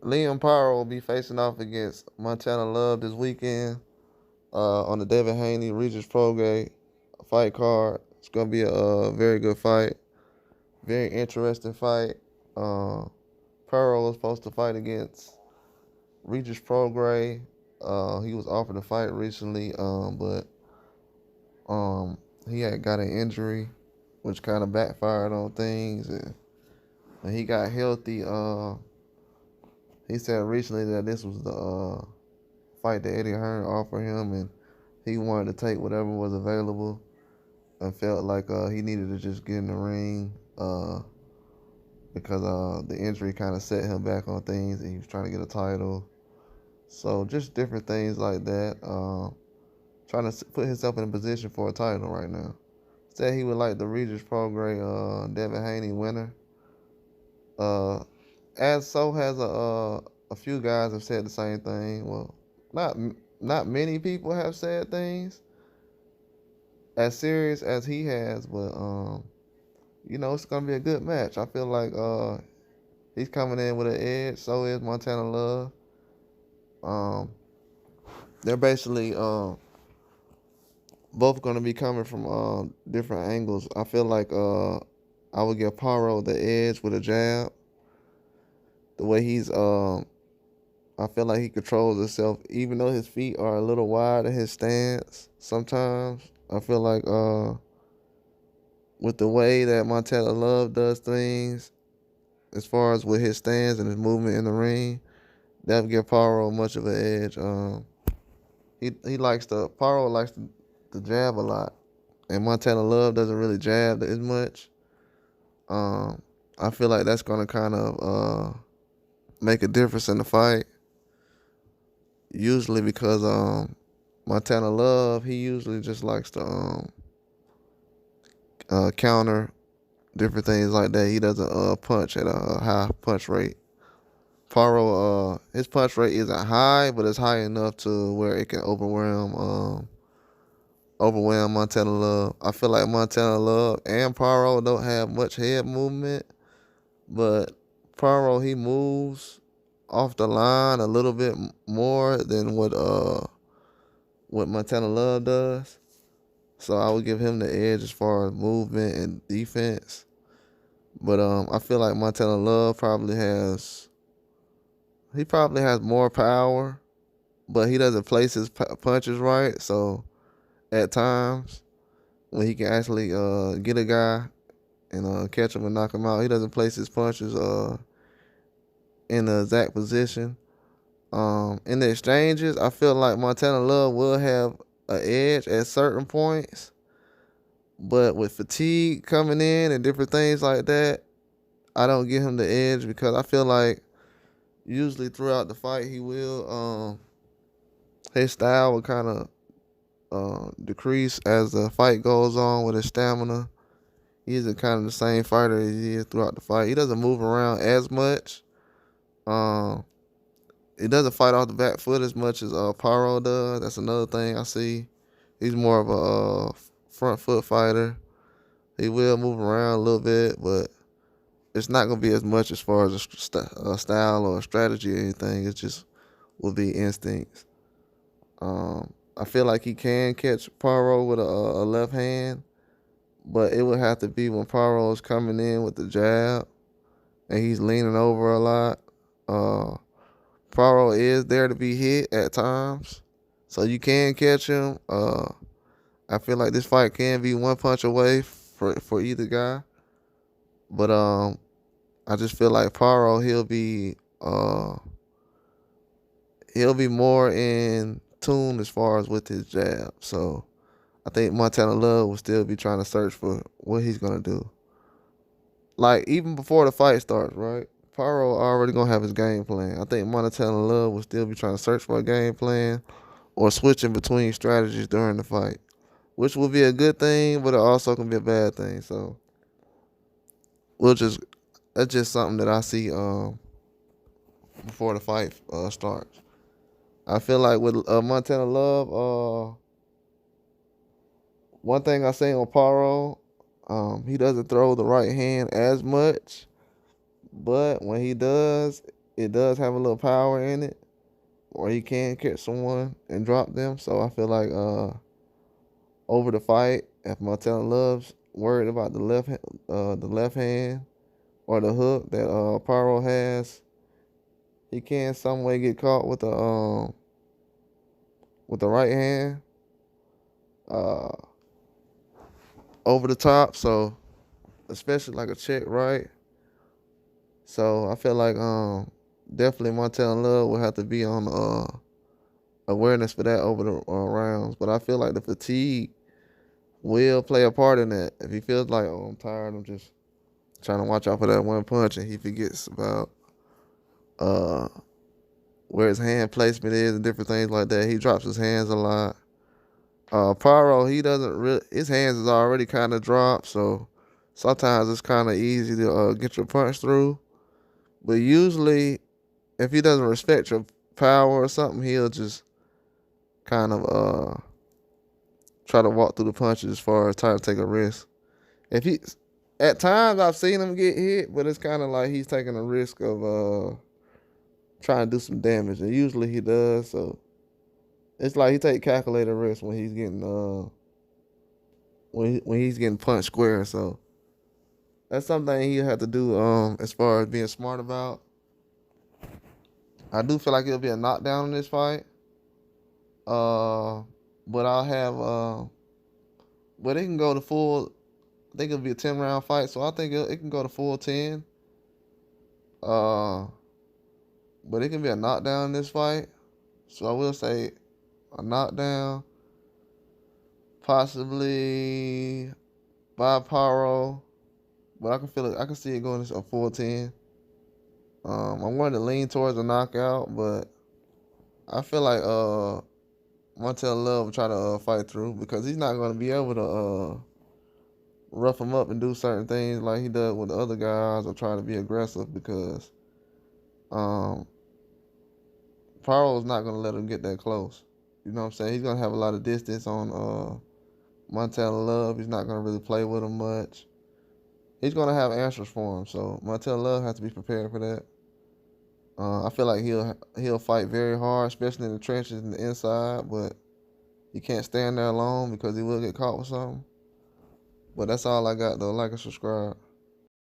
Paro will be facing off against Montana Love this weekend on the Devin Haney Regis Prograis fight card. It's gonna be a very good fight, very interesting fight. Uh, Paro was supposed to fight against Regis Prograis. He was offered a fight recently, but um, he had got an injury, which kind of backfired on things. And when he got healthy, he said recently that this was the fight that Eddie Hearn offered him, and he wanted to take whatever was available, and felt like he needed to just get in the ring because the injury kind of set him back on things, and he was trying to get a title. So just different things like that. Trying to put himself in a position for a title right now. Said he would like the Regis Prograis Devin Haney winner. Uh, as so has a few guys have said the same thing. Well, not not many people have said things as serious as he has, but it's gonna be a good match. I feel like he's coming in with an edge. So is Montana Love. Um, they're basically both gonna be coming from different angles. I feel like I would give Paro the edge with a jab. The way I feel like he controls himself, even though his feet are a little wide in his stance. Sometimes I feel like with the way that Montana Love does things, as far as with his stance and his movement in the ring, that would give Paro much of an edge. He likes to Paro likes to jab a lot, and Montana Love doesn't really jab as much. Um, I feel like that's gonna kind of make a difference in the fight. Usually because Montana Love, he usually just likes to counter different things like that. He doesn't punch at a high punch rate. Paro, his punch rate isn't high, but it's high enough to where it can overwhelm Montana Love. I feel like Montana Love and Paro don't have much head movement, but Paro, he moves off the line a little bit more than what Montana Love does. So I would give him the edge as far as movement and defense. But I feel like Montana Love probably has more power, but he doesn't place his punches right. So at times when he can actually get a guy and catch him and knock him out, he doesn't place his punches in the exact position. In the exchanges, I feel like Montana Love will have an edge at certain points, but with fatigue coming in and different things like that, I don't give him the edge because I feel like usually throughout the fight he will his style will kind of decrease as the fight goes on with his stamina. He isn't kind of the same fighter as he is throughout the fight. He doesn't move around as much. Um, he doesn't fight off the back foot as much as Paro does. That's another thing I see. He's more of a front foot fighter. He will move around a little bit, but it's not going to be as much as far as a style or a strategy or anything. It just will be instincts. I feel like he can catch Paro with a left hand, but it would have to be when Paro is coming in with the jab and he's leaning over a lot. Paro is there to be hit at times, so you can catch him. I feel like this fight can be one punch away for either guy, but I just feel like Paro he'll be more in tune as far as with his jab. So I think Montana Love will still be trying to search for what he's gonna do. Like even before the fight starts, right? Paro already gonna have his game plan. I think Montana Love will still be trying to search for a game plan or switching between strategies during the fight, which will be a good thing, but it also can be a bad thing. So we'll just that's just something that I see before the fight starts. I feel like with Montana Love, one thing I say on Paro, he doesn't throw the right hand as much, but when he does, it does have a little power in it, or he can catch someone and drop them. So I feel like over the fight, if Martel Love's worried about the left hand or the hook that Paro has, he can some way get caught with the right hand uh, over the top. So especially like a check right. So I feel like definitely Martel Love will have to be on awareness for that over the rounds. But I feel like the fatigue will play a part in that. If he feels like, oh, I'm tired, I'm just trying to watch out for that one punch, and he forgets about uh where his hand placement is and different things like that. He drops his hands a lot. Paro, he doesn't really. His hands is already kind of dropped, so sometimes it's kind of easy to get your punch through. But usually, if he doesn't respect your power or something, he'll just kind of try to walk through the punches as far as trying to take a risk. If he, at times I've seen him get hit, but it's kind of like he's taking a risk of trying to do some damage, and usually he does. So it's like he take calculated risks when he's getting when he's getting punched square. So that's something he have to do as far as being smart about. I do feel like it'll be a knockdown in this fight. But I'll have but it can go to full. I think it'll be a 10 round fight, so I think it can go to full 10. Uh, but it can be a knockdown in this fight. So I will say a knockdown, possibly by Paro. But I can feel it. I can see it going to a full 10. I'm going to lean towards a knockout, but I feel like Montel Love will try to fight through because he's not going to be able to rough him up and do certain things like he does with the other guys or try to be aggressive because um, Paro's not going to let him get that close. You know what I'm saying? He's going to have a lot of distance on Montel Love. He's not going to really play with him much. He's going to have answers for him, so Montel Love has to be prepared for that. I feel like he'll fight very hard, especially in the trenches and the inside, but he can't stand there alone because he will get caught with something. But that's all I got, though. Like and subscribe.